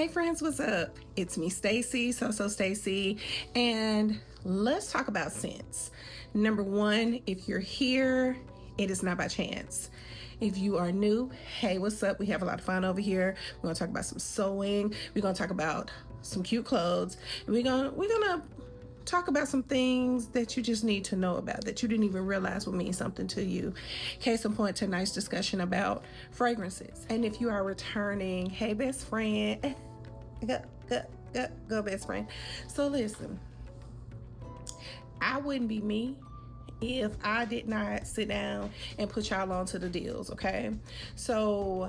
Hey friends, what's up? It's me, Stacie, Sew Stacie, and let's talk about scents. Number one, if you're here, it is not by chance. If you are new, hey, what's up? We have a lot of fun over here. We're gonna talk about some sewing. We're gonna talk about some cute clothes. And we're gonna talk about some things that you just need to know about that you didn't even realize would mean something to you. Case in point, tonight's discussion about fragrances. And if you are returning, hey best friend, go best friend. So listen, I wouldn't be me if I did not sit down and put y'all onto the deals, okay? So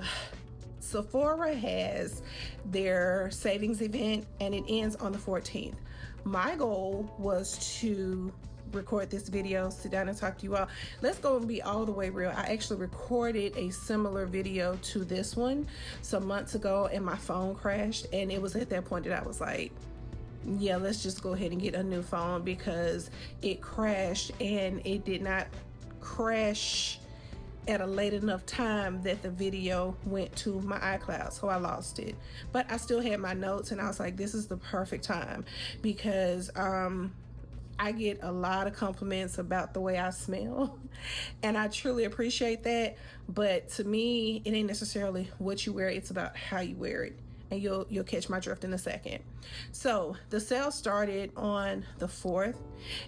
Sephora has their savings event and it ends on the 14th. My goal was to record this video, sit down and talk to you all. Let's go and be all the way real. I actually recorded a similar video to this one some months ago and my phone crashed, and it was at that point that I was like, yeah, let's just go ahead and get a new phone because it crashed, and it did not crash at a late enough time that the video went to my iCloud, so I lost it. But I still had my notes, and I was like, this is the perfect time because I get a lot of compliments about the way I smell, and I truly appreciate that. But to me, it ain't necessarily what you wear, it's about how you wear it. And you'll catch my drift in a second. So the sale started on the 4th.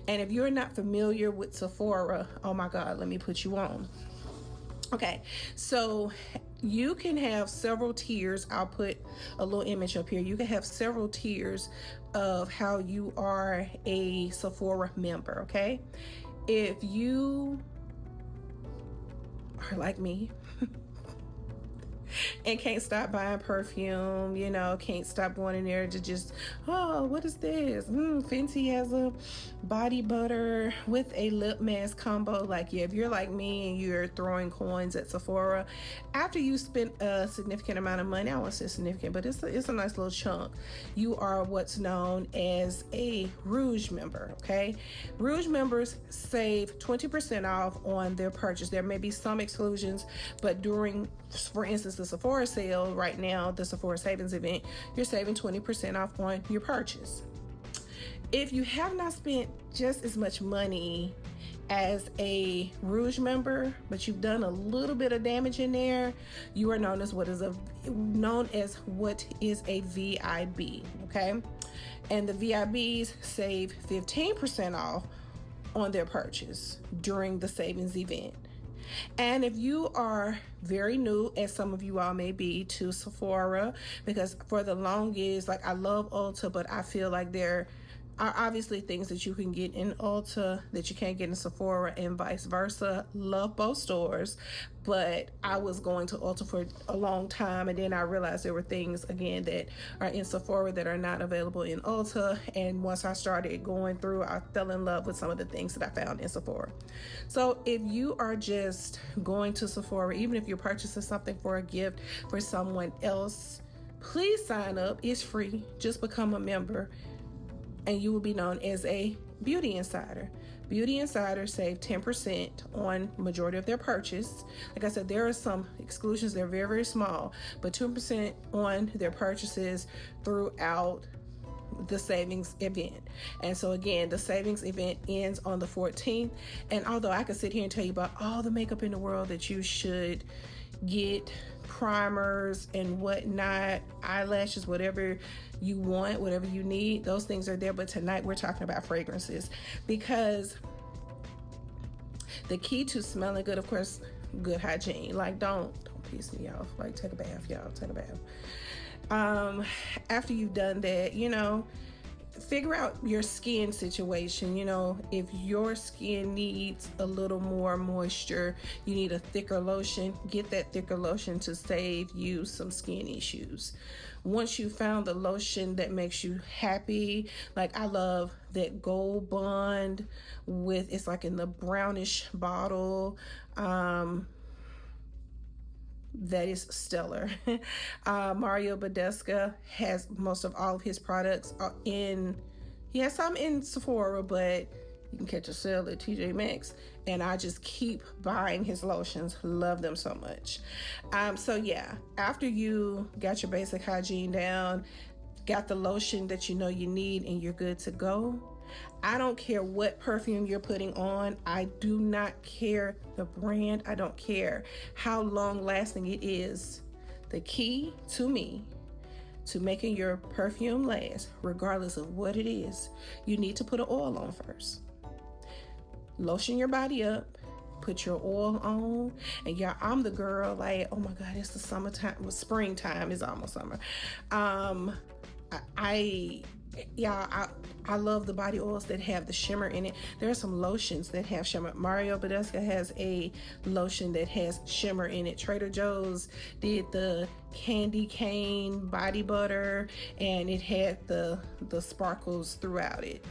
And if you're not familiar with Sephora, oh my God, let me put you on. Okay, so you can have several tiers. I'll put a little image up here. You can have several tiers of how you are a Sephora member, okay? If you are like me, and can't stop buying perfume, you know, can't stop going in there to just, oh, what is this? Fenty has a body butter with a lip mask combo. Like, yeah, if you're like me and you're throwing coins at Sephora, after you spent a significant amount of money, I won't say significant, but it's a nice little chunk, you are what's known as a Rouge member, okay? Rouge members save 20% off on their purchase. There may be some exclusions, but during, for instance, the Sephora sale right now, the Sephora savings event, you're saving 20% off on your purchase. If you have not spent just as much money as a Rouge member, but you've done a little bit of damage in there, you are known as what is a VIB, okay? And the VIBs save 15% off on their purchase during the savings event. And if you are very new, as some of you all may be, to Sephora, because for the longest, like, I love Ulta, but I feel like there are obviously things that you can get in Ulta that you can't get in Sephora, and vice versa. Love both stores, but I was going to Ulta for a long time, and then I realized there were things, again, that are in Sephora that are not available in Ulta. And once I started going through, I fell in love with some of the things that I found in Sephora. So if you are just going to Sephora, even if you're purchasing something for a gift for someone else, please sign up. It's free. Just become a member, and you will be known as a Beauty Insider. Beauty Insiders save 10% on majority of their purchase. Like I said, there are some exclusions. They're very, very small, but 2% on their purchases throughout the savings event. And so again, the savings event ends on the 14th. And although I could sit here and tell you about all the makeup in the world that you should get, primers and whatnot, eyelashes, whatever you want, whatever you need, those things are there. But tonight we're talking about fragrances, because the key to smelling good, of course, good hygiene. Like, don't piss me off. Like, take a bath, y'all. Take a bath. After you've done that, you know, figure out your skin situation. You know, if your skin needs a little more moisture, you need a thicker lotion, get that thicker lotion to save you some skin issues. Once you found the lotion that makes you happy, like I love that Gold Bond with, it's like in the brownish bottle, that is stellar. Mario Badescu has most of all of his products he has some in Sephora, but You can catch a sale at TJ Maxx, and I just keep buying his lotions. Love them so much. So yeah, after you got your basic hygiene down, got the lotion that you know you need, and you're good to go, I don't care what perfume you're putting on. I do not care the brand. I don't care how long lasting it is. The key to me to making your perfume last, regardless of what it is, you need to put an oil on first. Lotion your body up, put your oil on, and y'all, I'm the girl like, oh my God, it's the summertime, well, springtime is almost summer. I love the body oils that have the shimmer in it. There are some lotions that have shimmer. Mario Badescu has a lotion that has shimmer in it. Trader Joe's did the candy cane body butter, and it had the sparkles throughout it.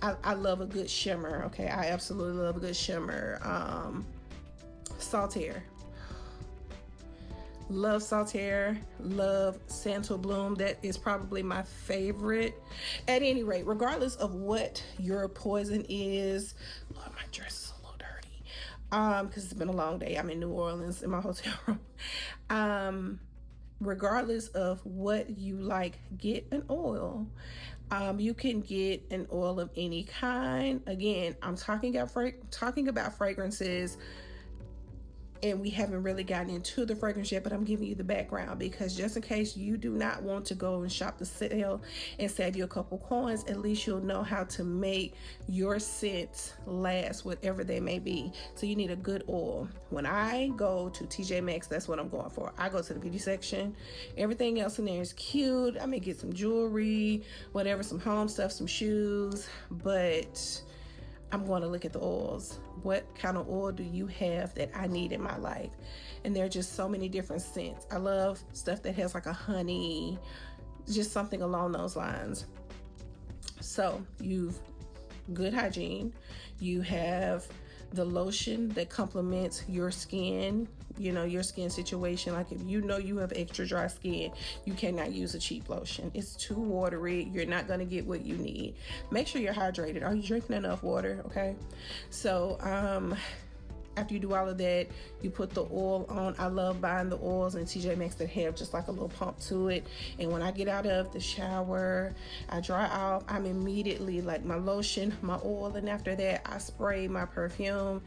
I love a good shimmer. Okay, I absolutely love a good shimmer. Saltaire. Love Saltaire, love Santal Bloom. That is probably my favorite. At any rate, regardless of what your poison is, Lord, my dress is a little dirty because it's been a long day. I'm in New Orleans in my hotel room. Regardless of what you like, get an oil. You can get an oil of any kind. Again, I'm talking about fragrances, and we haven't really gotten into the fragrance yet, but I'm giving you the background because just in case you do not want to go and shop the sale and save you a couple coins, at least you'll know how to make your scents last, whatever they may be. So you need a good oil. When I go to TJ Maxx, that's what I'm going for. I go to the beauty section. Everything else in there is cute. I may get some jewelry, whatever, some home stuff, some shoes, but I'm going to look at the oils. What kind of oil do you have that I need in my life? And there are just so many different scents. I love stuff that has like a honey, just something along those lines. So you've good hygiene. You have the lotion that complements your skin, your skin situation. Like if you know you have extra dry skin, you cannot use a cheap lotion. It's too watery. You're not going to get what you need. Make sure you're hydrated. Are you drinking enough water? Okay. So, after you do all of that, you put the oil on. I love buying the oils in TJ Maxx that have just like a little pump to it. And when I get out of the shower, I dry off, I'm immediately like my lotion, my oil, and after that, I spray my perfume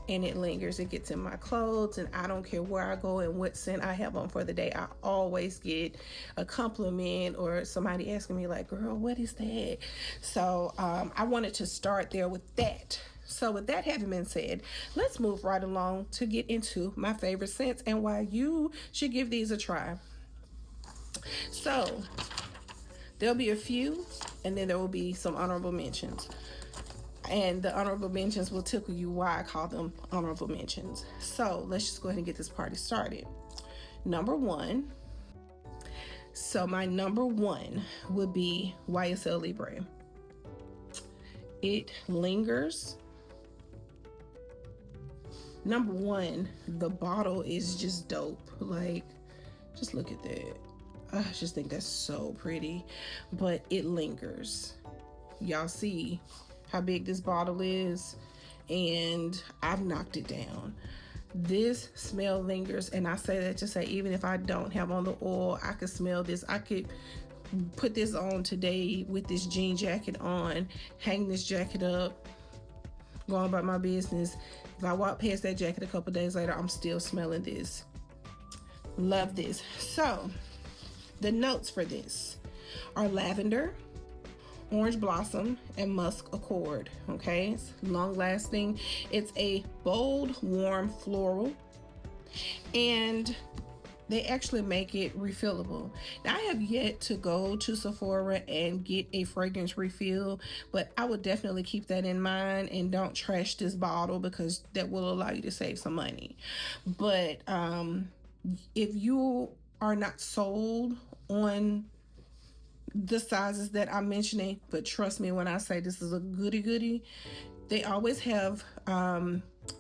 and it lingers. It gets in my clothes, and I don't care where I go and what scent I have on for the day. I always get a compliment or somebody asking me like, girl, what is that? So I wanted to start there with that. So with that having been said, let's move right along to get into my favorite scents and why you should give these a try. So there'll be a few, and then there will be some honorable mentions. And the honorable mentions will tickle you why I call them honorable mentions. So let's just go ahead and get this party started. Number one. So my number one would be YSL Libre. It lingers. Number one, the bottle is just dope. Like, just look at that. I just think that's so pretty, but it lingers. Y'all see how big this bottle is, and I've knocked it down. This smell lingers, and I say that to say even if I don't have on the oil, I could smell this. I could put this on today with this jean jacket on, hang this jacket up, go on about my business. If I walk past that jacket a couple days later, I'm still smelling this. Love this. So the notes for this are lavender, orange blossom, and musk accord. Okay, it's long lasting. It's a bold, warm floral, and they actually make it refillable. Now, I have yet to go to Sephora and get a fragrance refill, but I would definitely keep that in mind and don't trash this bottle because that will allow you to save some money. But if you are not sold on the sizes that I'm mentioning, but trust me when I say this is a goody, they always have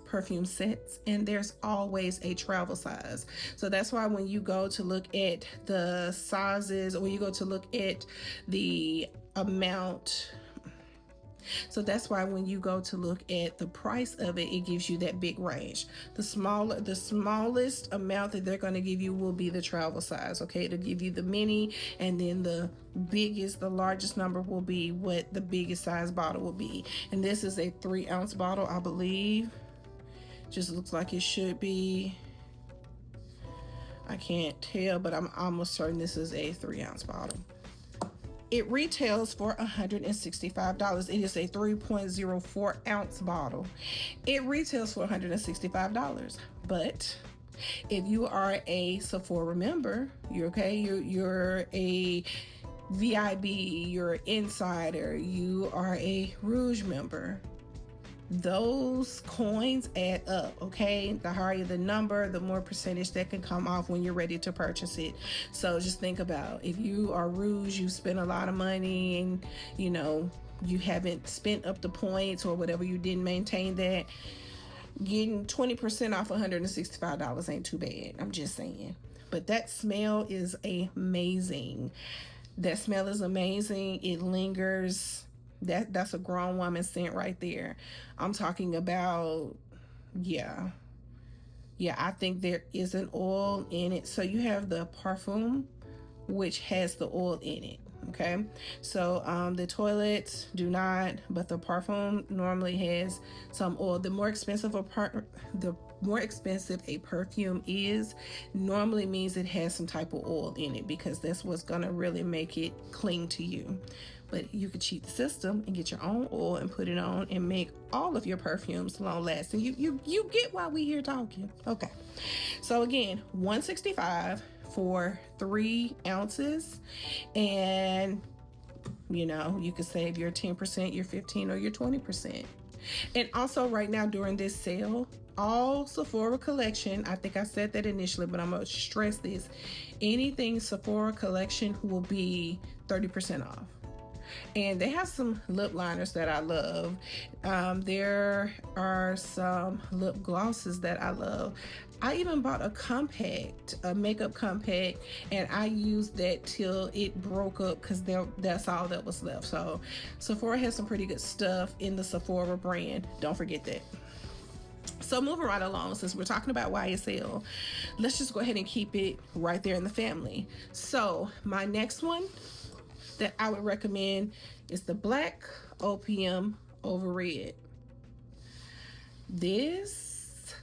perfume sets, and there's always a travel size. So that's why when you go to look at the sizes, or you go to look at the amount, So that's why when you go to look at the price of it, it gives you that big range. The smallest amount that they're going to give you will be the travel size. Okay, it'll give you the mini, and then the largest number will be what the biggest size bottle will be. And this is a 3-ounce bottle, I believe. Just looks like it should be. I can't tell, but I'm almost certain this is a 3-ounce bottle. It retails for $165. It is a 3.04 ounce bottle. It retails for $165. But if you are a Sephora member, you're okay. You're a VIB, you're an insider, you are a Rouge member. Those coins add up, okay? The higher the number, the more percentage that can come off when you're ready to purchase it. So just think about, if you are Rouge, you spend a lot of money and, you know, you haven't spent up the points or whatever, you didn't maintain that, getting 20% off $165 ain't too bad. I'm just saying. But that smell is amazing. That smell is amazing. It lingers. That's a grown woman scent right there. I'm talking about, yeah, I think there is an oil in it. So you have the parfum, which has the oil in it. Okay, so the toilets do not, but the parfum normally has some oil. The more expensive a perfume is, normally means it has some type of oil in it, because that's what's gonna really make it cling to you. But you could cheat the system and get your own oil and put it on and make all of your perfumes long lasting. You get why we here talking. Okay, so again, $165 for 3 ounces, and you know, you could save your 10%, your 15%, or your 20%. And also right now during this sale, all Sephora collection, I think I said that initially, but I'm gonna stress this, anything Sephora collection will be 30% off. And they have some lip liners that I love. There are some lip glosses that I love. I even bought a makeup compact, and I used that till it broke up, because that's all that was left. So Sephora has some pretty good stuff in the Sephora brand. Don't forget that. So moving right along, since we're talking about YSL, let's just go ahead and keep it right there in the family. So my next one that I would recommend is the Black Opium over Red. This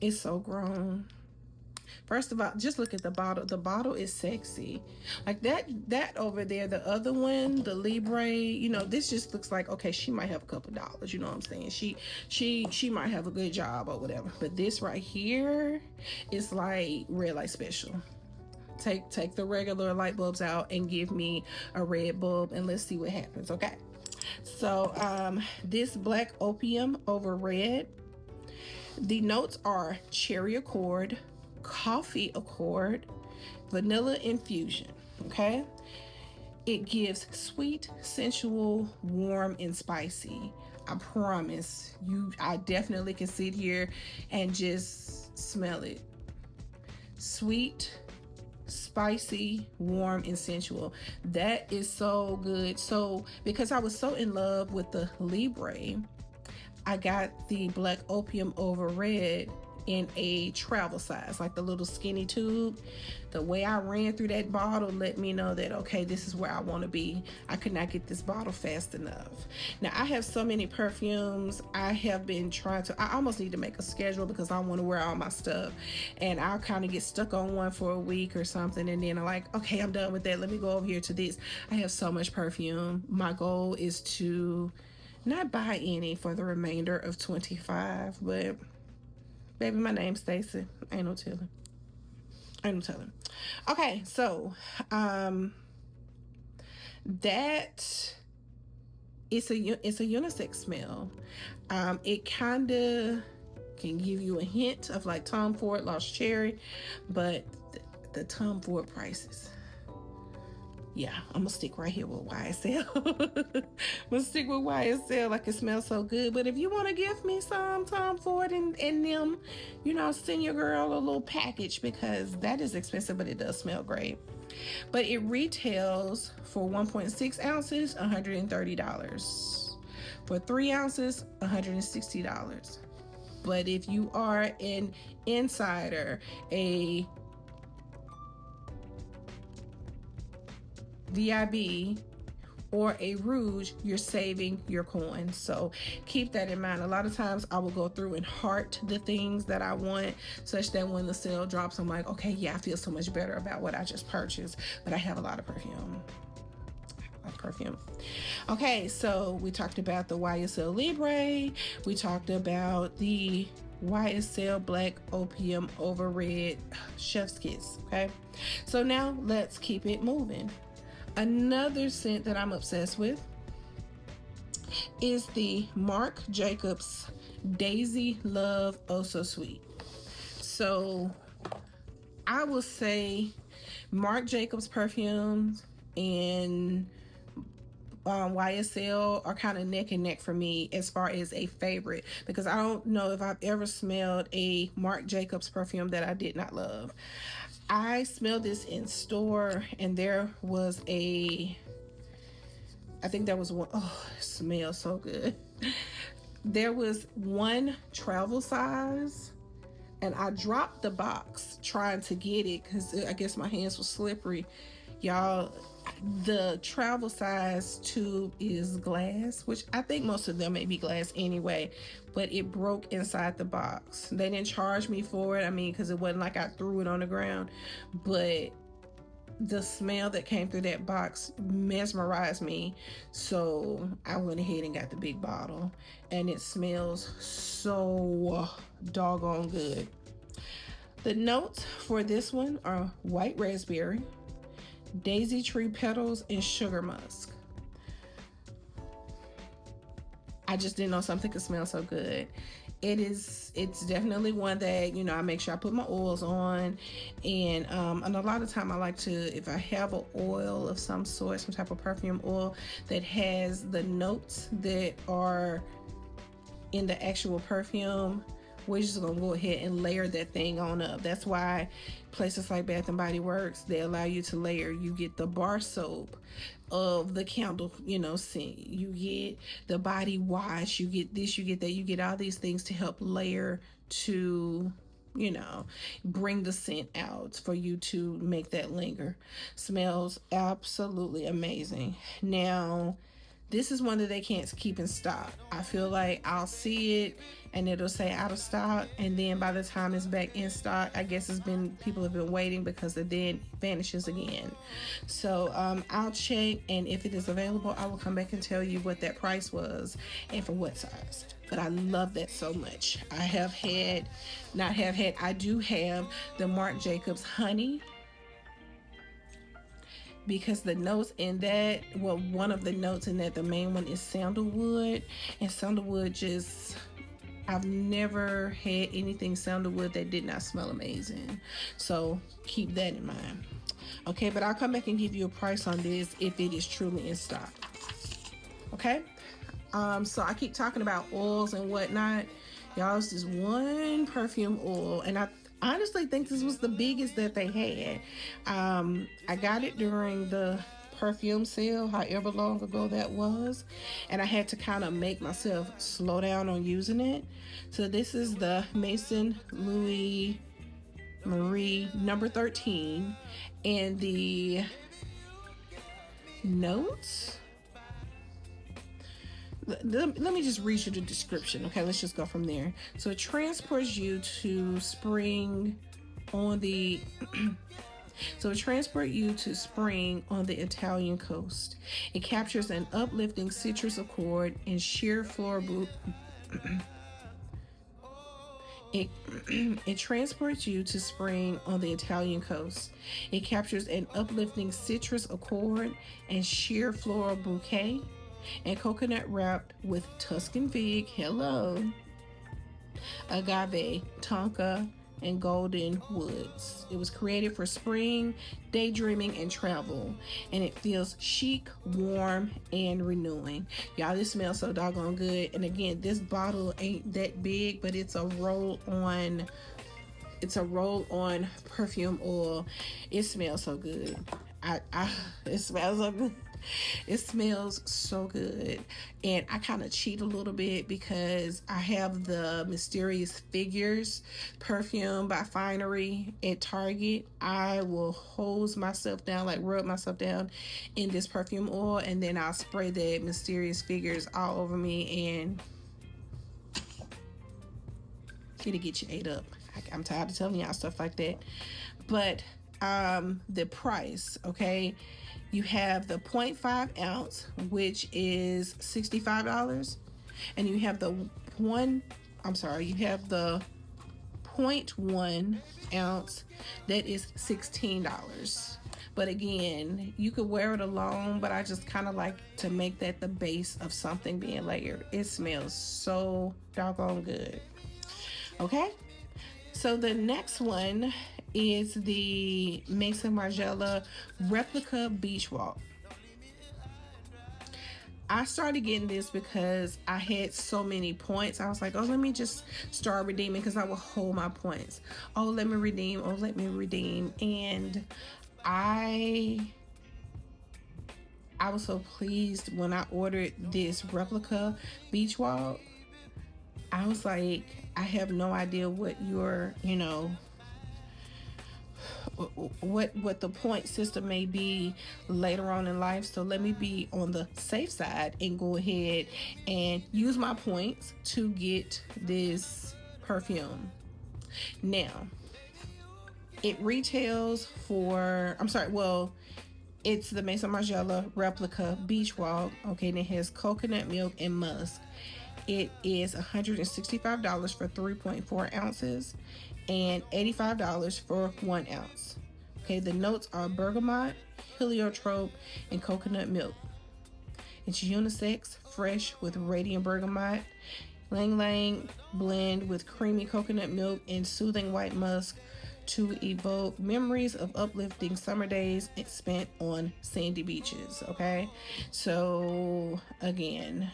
is so grown. First of all, just look at the bottle. The bottle is sexy. Like that over there, the other one, the Libre, you know, this just looks like, okay, she might have a couple dollars, you know what I'm saying? She might have a good job or whatever. But this right here is like red light special. Take the regular light bulbs out and give me a red bulb, and let's see what happens, okay? So this Black Opium over Red, the notes are cherry accord, coffee accord, vanilla infusion, okay? It gives sweet, sensual, warm, and spicy. I promise you, I definitely can sit here and just smell it. Sweet, spicy, warm, and sensual. That is so good. So because I was so in love with the Libre, I got the Black Opium over Red in a travel size, like the little skinny tube. The way I ran through that bottle let me know that, okay, this is where I want to be. I could not get this bottle fast enough. Now I have so many perfumes. I have been I almost need to make a schedule, because I want to wear all my stuff, and I'll kind of get stuck on one for a week or something, and then I'm like, okay, I'm done with that, let me go over here to this. I have so much perfume. My goal is to not buy any for the remainder of 25, but baby, my name's Stacie. Ain't no telling. Okay, so that it's a unisex smell. It kind of can give you a hint of like Tom Ford Lost Cherry, but the Tom Ford prices. Yeah, I'm gonna stick right here with YSL. I'm gonna stick with YSL, like it smells so good. But if you want to give me some Tom Ford and them, you know, send your girl a little package, because that is expensive, but it does smell great. But it retails for 1.6 ounces, $130. For 3 ounces, $160. But if you are an insider, a VIB, or a Rouge, you're saving your coins. So keep that in mind. A lot of times I will go through and heart the things that I want, such that when the sale drops, I'm like, okay, yeah, I feel so much better about what I just purchased. But I have a lot of perfume. Okay, so we talked about the YSL Libre. We talked about the YSL Black Opium Over Red Chef's Kiss. Okay, so now let's keep it moving. Another scent that I'm obsessed with is the Marc Jacobs Daisy Love Oh So Sweet. So I will say Marc Jacobs perfumes and YSL are kind of neck and neck for me as far as a favorite, because I don't know if I've ever smelled a Marc Jacobs perfume that I did not love. I smelled this in store, and there was I think there was one, oh, it smells so good. There was one travel size, and I dropped the box trying to get it because I guess my hands were slippery. Y'all, the travel size tube is glass, which I think most of them may be glass anyway, but it broke inside the box. They didn't charge me for it, I mean, because it wasn't like I threw it on the ground, but the smell that came through that box mesmerized me. So I went ahead and got the big bottle, and it smells so doggone good. The notes for this one are white raspberry, daisy tree petals, and sugar musk. I just didn't know something could smell so good. It's definitely one that, you know, I make sure I put my oils on, and a lot of time I like to, if I have an oil of some sort, some type of perfume oil that has the notes that are in the actual perfume, we're just gonna go ahead and layer that thing on up. That's why places like Bath and Body Works, they allow you to layer. You get the bar soap of the candle, you know, scent. You get the body wash. You get this, you get that. You get all these things to help layer to, you know, bring the scent out for you to make that linger. Smells absolutely amazing. Now, this is one that they can't keep in stock. I feel like I'll see it and it'll say out of stock, and then by the time it's back in stock, I guess people have been waiting, because it then vanishes again. So I'll check, and if it is available, I will come back and tell you what that price was and for what size. But I love that so much. I do have the Marc Jacobs Honey, because the notes in that, well, one of the notes in that, the main one, is sandalwood, and sandalwood just, I've never had anything sandalwood that did not smell amazing. So keep that in mind. Okay, but I'll come back and give you a price on this if it is truly in stock. Okay, so I keep talking about oils and whatnot. Y'all, this is one perfume oil, and I honestly think this was the biggest that they had. I got it during the perfume sale, however long ago that was, and I had to kind of make myself slow down on using it. So this is the Maison Louis Marie number 13, and the notes, let me just read you the description. Okay, let's just go from there. So it transports you to spring on the Italian coast. It captures an uplifting citrus accord and sheer floral It transports you to spring on the Italian coast. It captures an uplifting citrus accord and sheer floral bouquet, and coconut wrapped with Tuscan fig, agave, tonka, and golden woods. It was created for spring, daydreaming, and travel, and it feels chic, warm, and renewing. Y'all, this smells so doggone good. And again, this bottle ain't that big, but it's a roll-on It's a roll-on perfume oil. It smells so good. It smells so good. It smells so good. And I kind of cheat a little bit because I have the Mysterious Figures perfume by Finery at Target. I will hose myself down, like rub myself down in this perfume oil, and then I'll spray that Mysterious Figures all over me, and it'll get you ate up. I'm tired of telling y'all stuff like that. But the price, okay, you have the 0.5 ounce, which is $65, and you have the you have the 0.1 ounce that is $16. But again, you could wear it alone, but I just kind of like to make that the base of something being layered. It smells so doggone good. Okay, so the next one is the Maison Margiela Replica Beach Walk. I started getting this because I had so many points. I was like, oh, let me just start redeeming, because I will hold my points. Oh, let me redeem. Oh, let me redeem. And I was so pleased when I ordered this Replica Beach Walk. I was like, I have no idea what your, what the point system may be later on in life. So let me be on the safe side and go ahead and use my points to get this perfume. Now, it retails for, it's the Maison Margiela Replica Beach Walk. Okay, and it has coconut milk and musk. It is $165 for 3.4 ounces and $85 for 1 ounce. Okay, the notes are bergamot, heliotrope, and coconut milk. It's unisex, fresh with radiant bergamot, lang lang blend with creamy coconut milk and soothing white musk to evoke memories of uplifting summer days spent on sandy beaches. Okay, so again,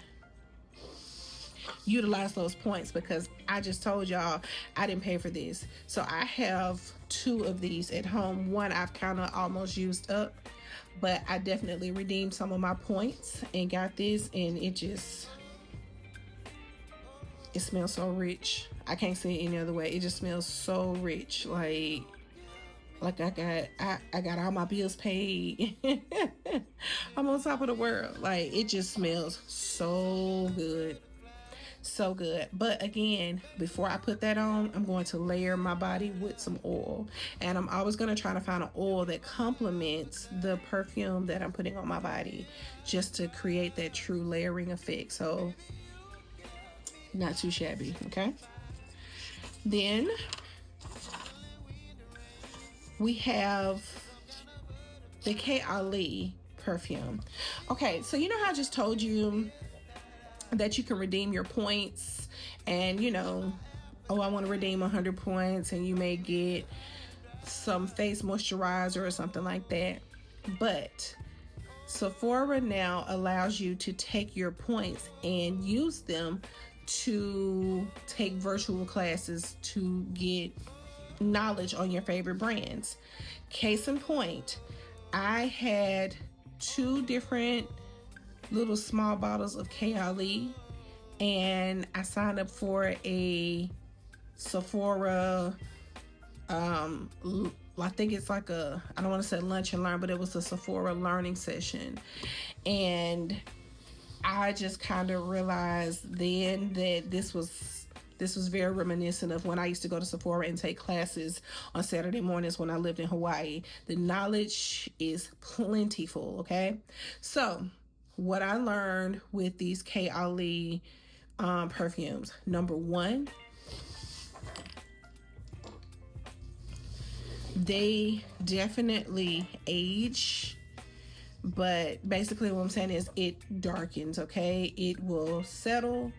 utilize those points, because I just told y'all I didn't pay for this. So I have 2 of these at home. One I've kind of almost used up, but I definitely redeemed some of my points and got this, and it smells so rich. I can't say it any other way. It just smells so rich. Like I got all my bills paid. I'm on top of the world. Like, it just smells so good. So good. But again, before I put that on, I'm going to layer my body with some oil, and I'm always going to try to find an oil that complements the perfume that I'm putting on my body, just to create that true layering effect. So not too shabby. Okay, then we have the K. Ali perfume. Okay, so you know how I just told you that you can redeem your points, and I want to redeem 100 points, and you may get some face moisturizer or something like that. But Sephora now allows you to take your points and use them to take virtual classes to get knowledge on your favorite brands. Case in point, I had 2 different little small bottles of K. Ali, and I signed up for a Sephora, I think it's like I don't want to say lunch and learn, but it was a Sephora learning session. And I just kind of realized then that this was very reminiscent of when I used to go to Sephora and take classes on Saturday mornings when I lived in Hawaii. The knowledge is plentiful, okay? So what I learned with these K. Ali perfumes, number 1, they definitely age, but basically what I'm saying is it darkens, okay? It will settle,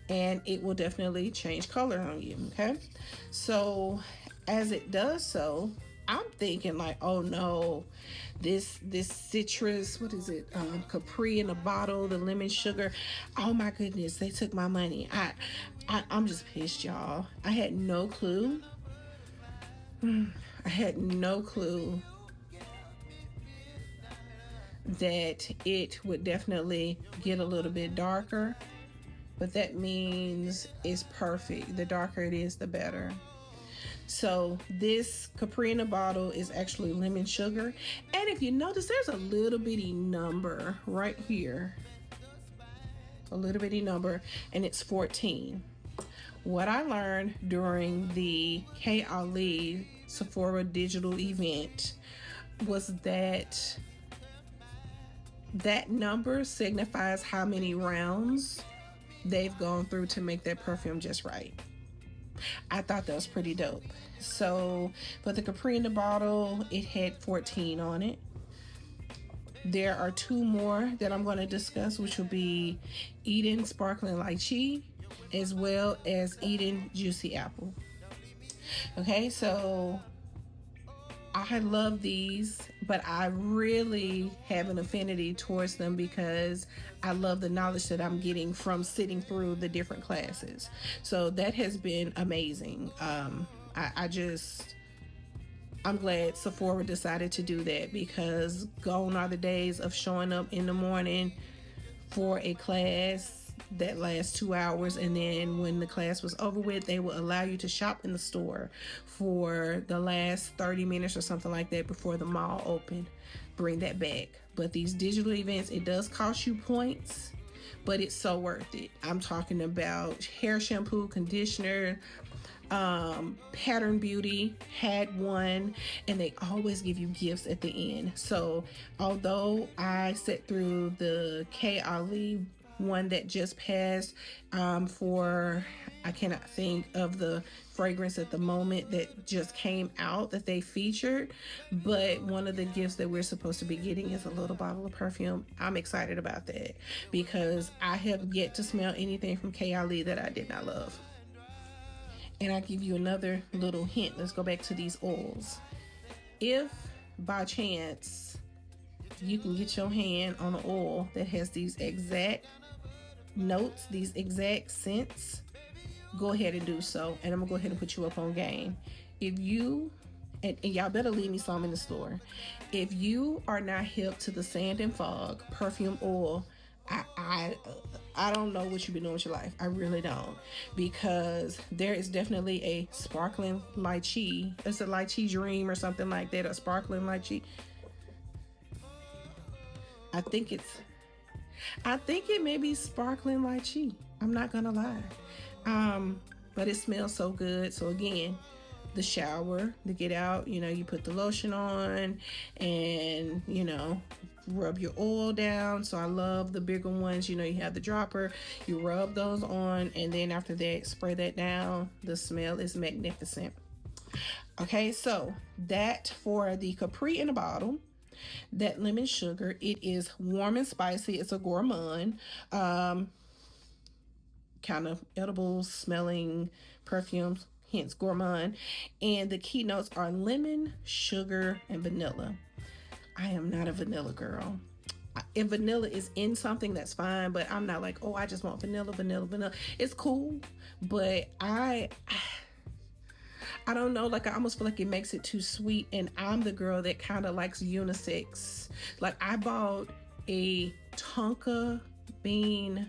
and it will definitely change color on you, okay? So as it does so, I'm thinking like, oh no, this citrus, what is it? Capri in a bottle, the lemon sugar. Oh my goodness, they took my money. I'm just pissed, y'all. I had no clue I had no clue that it would definitely get a little bit darker, but that means it's perfect. The darker it is, the better. So this Capri in a bottle is actually lemon sugar. And if you notice, there's a little bitty number right here. A little bitty number, and it's 14. What I learned during the K Ali Sephora digital event was that that number signifies how many rounds they've gone through to make that perfume just right. I thought that was pretty dope. So for the Capri in the bottle, it had 14 on it. There are two more that I'm going to discuss, which will be Eden Sparkling Lychee as well as Eden Juicy Apple. Okay, so I love these, but I really have an affinity towards them because I love the knowledge that I'm getting from sitting through the different classes. So that has been amazing. I'm glad Sephora decided to do that, because gone are the days of showing up in the morning for a class that lasts 2 hours, and then when the class was over with, they will allow you to shop in the store for the last 30 minutes or something like that before the mall opened. Bring that back. But these digital events, it does cost you points, but it's so worth it. I'm talking about hair shampoo, conditioner, Pattern Beauty had one, and they always give you gifts at the end. So although I sat through the K Ali one that just passed, for, I cannot think of the fragrance at the moment that just came out that they featured, but one of the gifts that we're supposed to be getting is a little bottle of perfume. I'm excited about that because I have yet to smell anything from K Ali that I did not love. And I'll give you another little hint. Let's go back to these oils. If by chance you can get your hand on an oil that has these exact notes, these exact scents, go ahead and do so. And I'm gonna go ahead and put you up on game. If you, and y'all better leave me some in the store, if you are not hip to the Sand and Fog perfume oil, I don't know what you've been doing with your life. I really don't, because there is definitely a sparkling lychee. It's a lychee dream or something like that. A sparkling lychee. I think it may be sparkling lychee. I'm not gonna lie. But it smells so good. So again, the shower to get out, you put the lotion on and rub your oil down. So I love the bigger ones. You have the dropper, you rub those on, and then after that, spray that down. The smell is magnificent. Okay, so that for the Capri in a bottle, that lemon sugar, it is warm and spicy. It's a gourmand, kind of edible smelling perfumes, hence gourmand. And the key notes are lemon, sugar, and vanilla. I am not a vanilla girl. If vanilla is in something, that's fine, but I'm not like, oh, I just want vanilla. It's cool, but I don't know, like I almost feel like it makes it too sweet, and I'm the girl that kind of likes unisex. Like I bought a tonka bean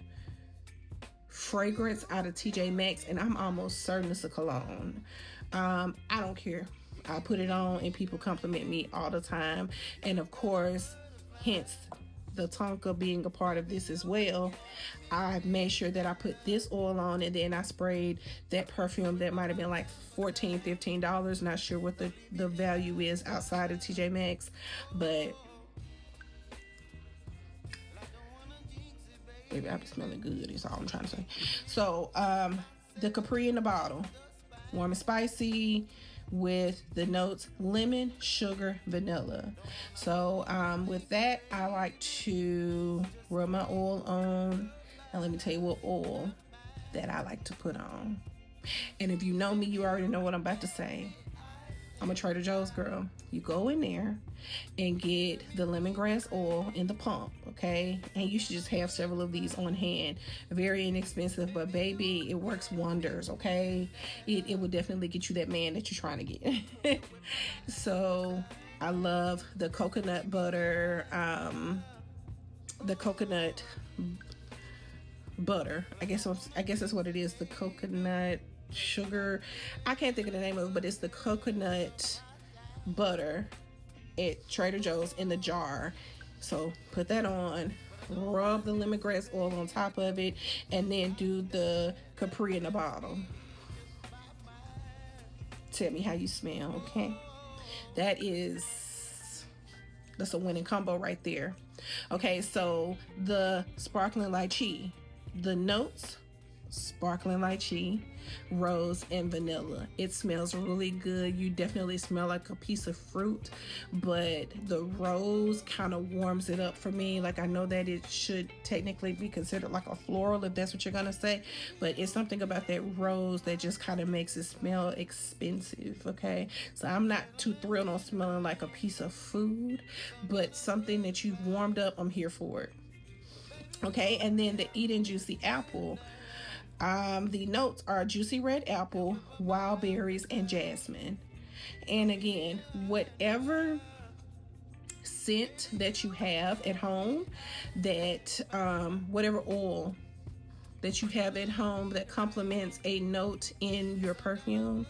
fragrance out of TJ Maxx, and I'm almost certain it's a cologne. I don't care. I put it on and people compliment me all the time. And of course, hence the tonka being a part of this as well, I made sure that I put this oil on, and then I sprayed that perfume that might have been like $14-15. Not sure what the value is outside of TJ Maxx, but baby, I be smelling good is all I'm trying to say. So the Capri in the bottle, warm and spicy, with the notes lemon, sugar, vanilla. So with that, I like to rub my oil on, and let me tell you what oil that I like to put on. And if you know me, you already know what I'm about to say. I'm a Trader Joe's girl. You go in there and get the lemongrass oil in the pump, okay? And you should just have several of these on hand. Very inexpensive, but baby, it works wonders, okay? It will definitely get you that man that you're trying to get. So I love the coconut butter, the coconut butter. I guess that's what it is. The coconut sugar. I can't think of the name of it, but it's the coconut butter at Trader Joe's in the jar. So put that on, rub the lemongrass oil on top of it, and then do the Capri in the bottle. Tell me how you smell, okay? That's a winning combo right there. Okay, so the sparkling lychee, the notes, sparkling lychee, rose, and vanilla. It smells really good. You definitely smell like a piece of fruit, but the rose kind of warms it up for me. Like, I know that it should technically be considered like a floral, if that's what you're gonna say, but it's something about that rose that just kind of makes it smell expensive, okay? So I'm not too thrilled on smelling like a piece of food, but something that you've warmed up, I'm here for it. Okay, and then the Eat and Juicy Apple. The notes are juicy red apple, wild berries, and jasmine. And again, whatever scent that you have at home, that whatever oil that you have at home that complements a note in your perfume,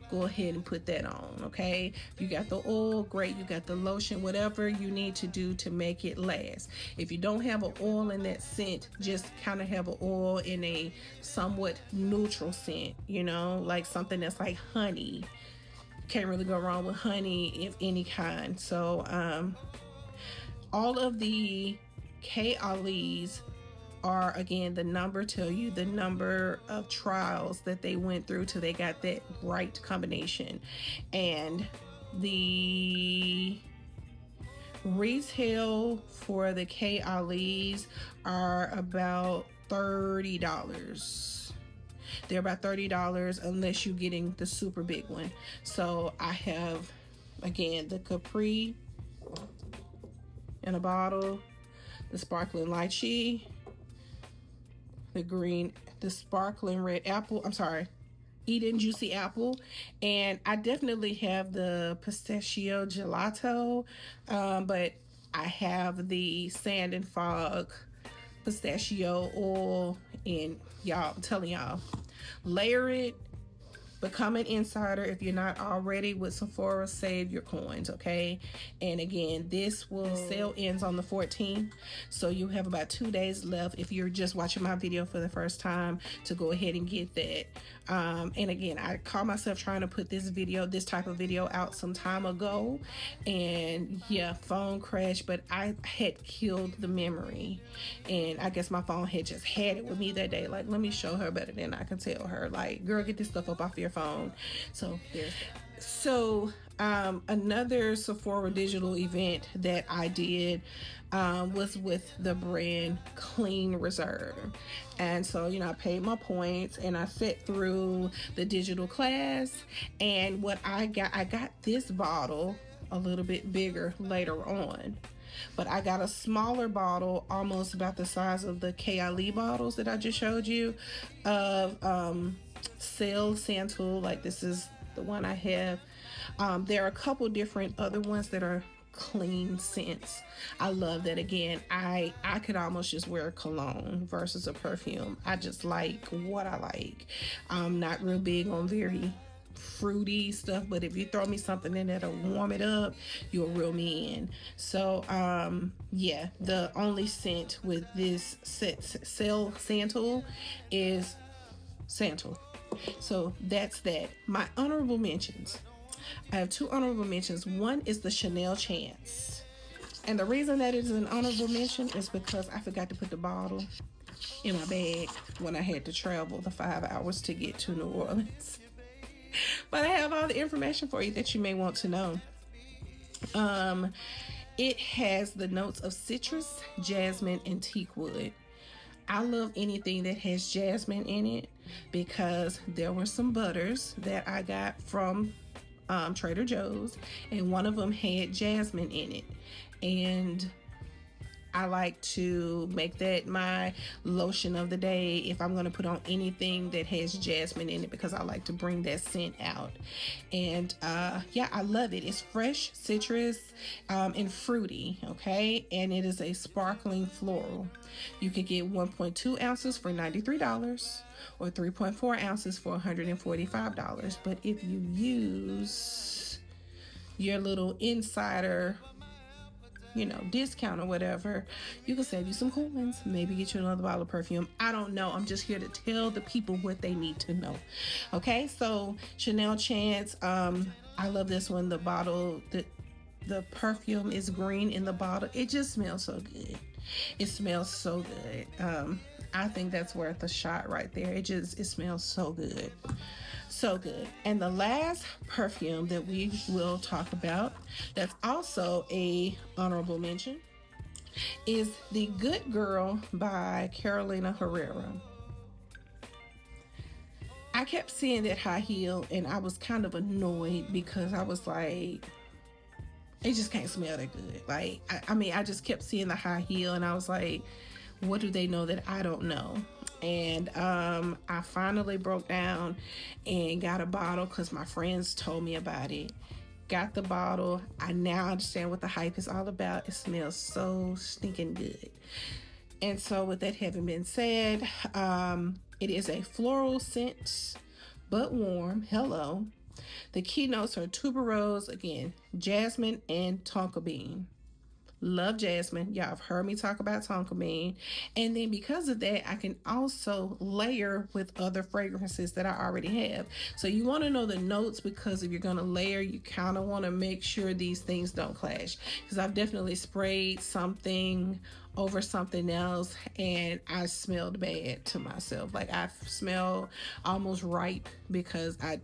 go ahead and put that on, okay? You got the oil, great. You got the lotion, whatever you need to do to make it last. If you don't have an oil in that scent, just kind of have an oil in a somewhat neutral scent, you know, like something that's like honey. Can't really go wrong with honey of any kind. So all of the K-Ali's are, again, the number tell you the number of trials that they went through till they got that right combination. And the retail for the K-Ali's are about $30. They're about $30 unless you're getting the super big one. So I have, again, the Capri in a bottle, the sparkling lychee, the sparkling red apple, Eat and Juicy Apple, and I definitely have the pistachio gelato, but I have the Sand and Fog pistachio oil, and y'all, I'm telling y'all, layer it. Become an insider if you're not already with Sephora. Save your coins, okay? And again, this sale ends on the 14th, so you have about 2 days left if you're just watching my video for the first time to go ahead and get that. And again, I caught myself trying to put this type of video out some time ago, and yeah, phone crashed, but I had killed the memory, and I guess my phone had just had it with me that day. Like, let me show her better than I can tell her. Like, girl, get this stuff up off your phone. So there's that. So another Sephora digital event that I did was with the brand Clean Reserve. And so, you know, I paid my points and I sat through the digital class, and what I got this bottle a little bit bigger later on. But I got a smaller bottle, almost about the size of the K-Ali bottles that I just showed you, of Sew Stacie. Like, this is the one I have. There are a couple different other ones that are clean scents. I love that. Again, I could almost just wear a cologne versus a perfume. I just like what I like. I'm not real big on very fruity stuff, but if you throw me something in that'll warm it up, you'll reel me in. So yeah, the only scent with this Sew Stacie is Santal. So that's that. My honorable mentions. I have two honorable mentions. One is the Chanel Chance. And the reason that it is an honorable mention is because I forgot to put the bottle in my bag when I had to travel the 5 hours to get to New Orleans. But I have all the information for you that you may want to know. It has the notes of citrus, jasmine, and teakwood. I love anything that has jasmine in it because there were some butters that I got from Trader Joe's, and one of them had jasmine in it. And I like to make that my lotion of the day if I'm going to put on anything that has jasmine in it, because I like to bring that scent out. And yeah, I love it. It's fresh, citrus, and fruity, okay? And it is a sparkling floral. You can get 1.2 ounces for $93 or 3.4 ounces for $145. But if you use your little insider, discount or whatever, you can save you some coins, maybe get you another bottle of perfume. I don't know. I'm just here to tell the people what they need to know. Okay, so Chanel Chance, I love this one. The bottle, the perfume is green in the bottle. It just smells so good. It smells so good. I think that's worth a shot right there. It smells so good. So good. And the last perfume that we will talk about, that's also a honorable mention, is the Good Girl by Carolina Herrera. I kept seeing that high heel and I was kind of annoyed because I was like, it just can't smell that good. Like, I just kept seeing the high heel and I was like, what do they know that I don't know? And I finally broke down and got a bottle because my friends told me about it. Got the bottle. I now understand what the hype is all about. It smells so stinking good. And so with that having been said, it is a floral scent, but warm. Hello. The keynotes are tuberose, again, jasmine, and tonka bean. Love jasmine. Y'all have heard me talk about tonka bean. And then because of that, I can also layer with other fragrances that I already have. So you want to know the notes, because if you're going to layer, you kind of want to make sure these things don't clash. Because I've definitely sprayed something over something else and I smelled bad to myself. Like, I smell almost ripe because I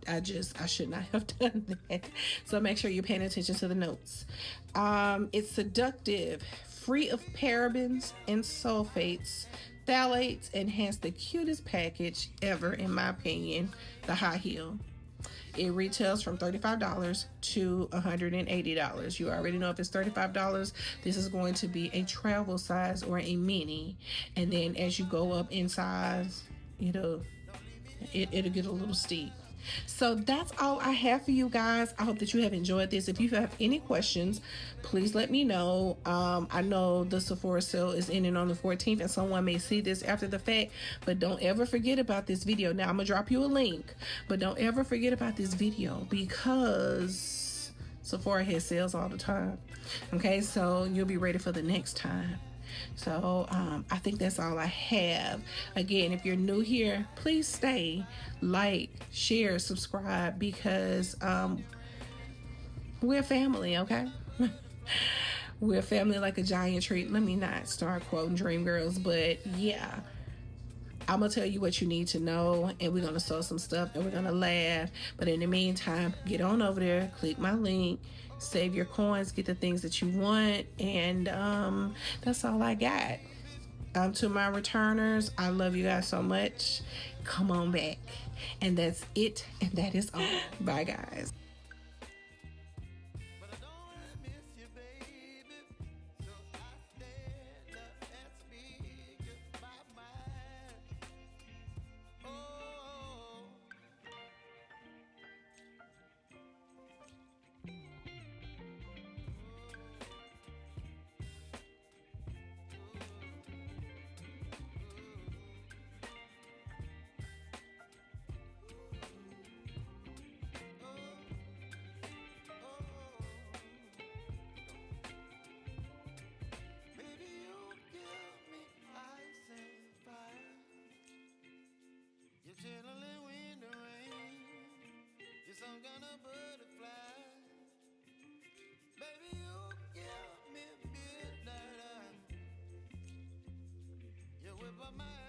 should not have done that. So make sure you're paying attention to the notes. It's seductive, free of parabens and sulfates, phthalates, and has the cutest package ever, in my opinion, the high heel. It retails from $35 to $180. You already know if it's $35, this is going to be a travel size or a mini. And then as you go up in size, it'll get a little steep. So that's all I have for you guys. I hope that you have enjoyed this. If you have any questions, please let me know. I know the Sephora sale is ending on the 14th and someone may see this after the fact, but don't ever forget about this video. Now I'm gonna drop you a link, but don't ever forget about this video because Sephora has sales all the time. Okay, so you'll be ready for the next time. So I think that's all I have. Again, if you're new here, please stay, like, share, subscribe, because we're family, okay? We're family like a giant tree. Let me not start quoting Dreamgirls, but yeah, I'm gonna tell you what you need to know, and we're gonna sew some stuff and we're gonna laugh. But in the meantime, get on over there, click my link, save your coins, get the things that you want, and that's all I got. To my returners, I love you guys so much. Come on back. And that's it, and that is all. Bye, guys. Chilling when the rain, you're some kind of butterfly. Baby, you give me midnight. You whip up my